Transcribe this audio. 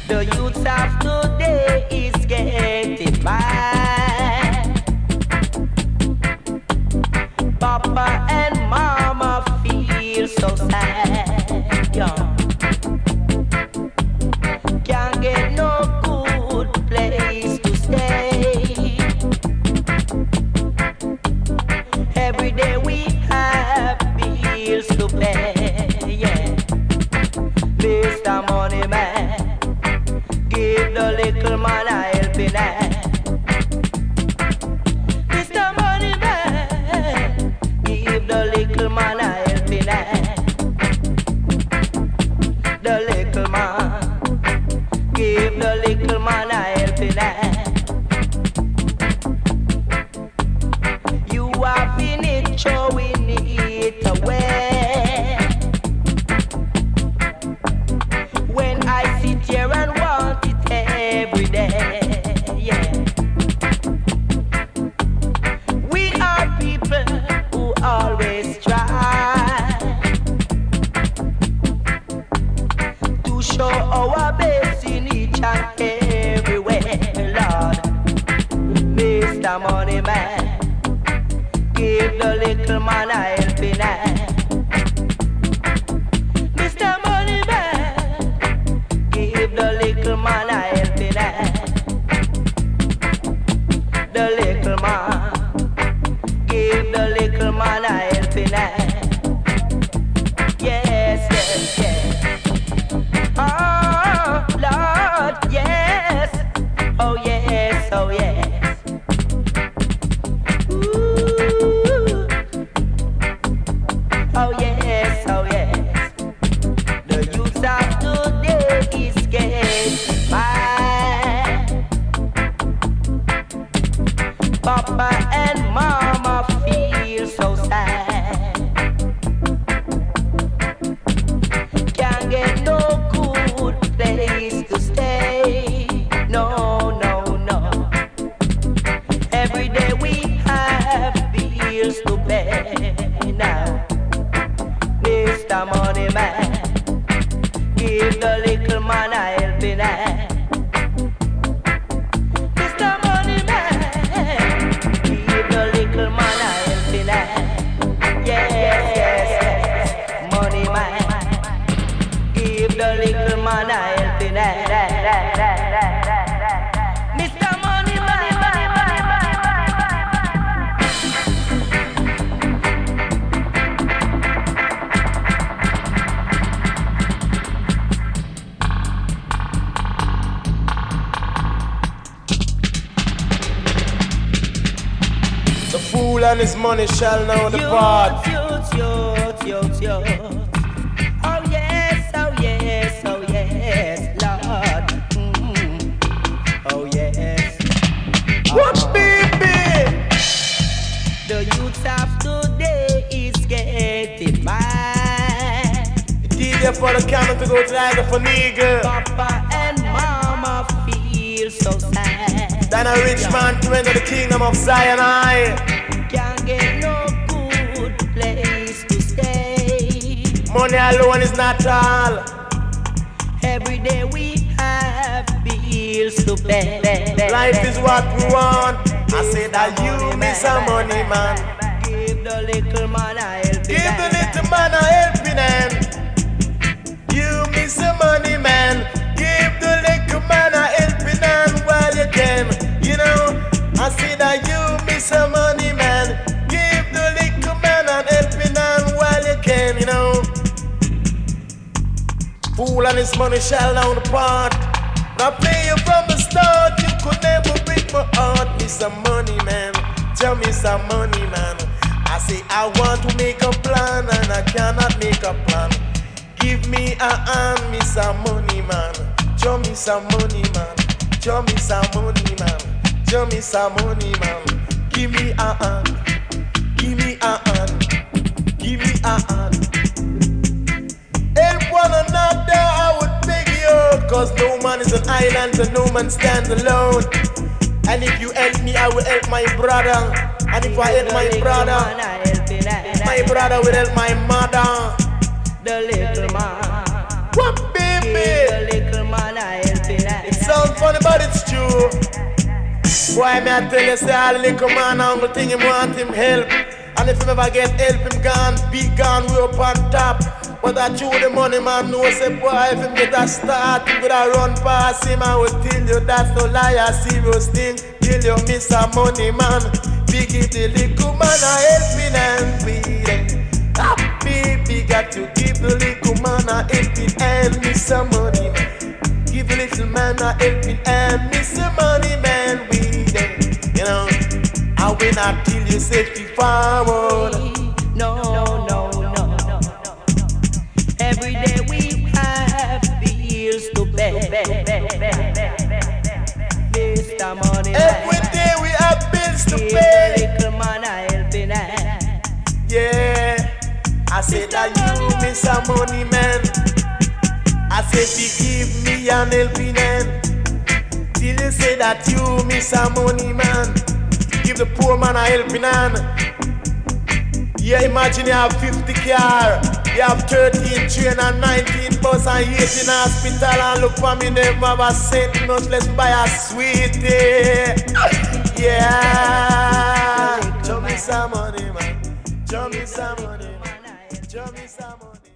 The youths of today is getting by. Papa and mama feel so sad, yeah. Can't get no good place to stay. Every day we have bills to pay, yeah. Mr. Money Man, give the little man a helping hand. Mr. Money Man, give the little man a helping hand. The little man, give the little man a helping hand. You have been it, showing it away. When I sit here and want it every day, yeah. We are people who always try to show our best in each and everywhere, Lord. Mr. Money Man, give the little man a helping hand. Mr. Money Man, give the little man a helping hand. The little man, give the little man a helping hand. Yes, yes, yes. Oh, Lord, yes. Oh, yes, oh, yes. Ooh. Oh, yes, oh, yes. The youths of today is getting by. Papa and mama feel so sad. Can't get no good place to stay. No, no, no. Every day we have bills to pay now. Mr. Money Man, give the little man a helping hand. Mr. Money Man, give the little man a helping hand. Yes, yes, yes. Money Man, give the little man a helping hand. Mr. Money Man. The fool and his money shall now depart. Youth. Oh yes, oh yes, oh yes, Lord. Oh yes. What baby? The youth of today is getting by. DJ for the camera to go to the for nigga. Papa and mama feel so sad. Then a rich man to enter the kingdom of Zion. Can't get no good place to stay. Money alone is not all. Every day we have bills to pay. Life is what we want. I say that you miss a money man. Give the little man a helping Give the hand. little man a helping hand. You miss a money man. Give the little man a helping hand while you can. You know, I say that you miss a money man. Give the little man a helping hand while you can. You know, fool and his money shall down the part. I play you from the start. You could never break my heart. Miss a money man. Tell me some money man. I say I want to make a plan and I cannot make a plan. Give me a hand, me some money man. Show me some money man. Show me some money man. Show me some money man. Give me a hand. Give me a hand. Give me a hand. Help one another, I would beg you. Cause no man is an island and no man stands alone. And if you help me, I will help my brother. And if I help my brother will help my mother. The little man, funny, but it's true. Boy, me I tell you, say all little man, uncle thing him want him help. And if him ever get help, him gone, be gone, we up on top. But I chew the money, man, know say, boy, if him get a start, he coulda run past him. I will tell you, that's no lie, a serious thing. Till you miss a money, man. Big it, the little man, a helping and feeding. Baby, got to give the little man a helping and miss some money, man. Give the little man a helping and miss some money, man. We there, you know. I will not till you safety forward. No. Every day we have bills to pay. Mr. Money. Every day we have bills to pay. Little man a helping hand. Yeah. I said that you miss a money, man. I said you give me an helping hand. Till you say that you miss a money, man. Give the poor man a helping hand. Yeah, imagine you have 50 car, you have 13 train and 19 bus and 18 hospital and look for me never have a cent, much less buy a sweetie. Yeah, show me some money, man. Show me some money, man. Show me some money.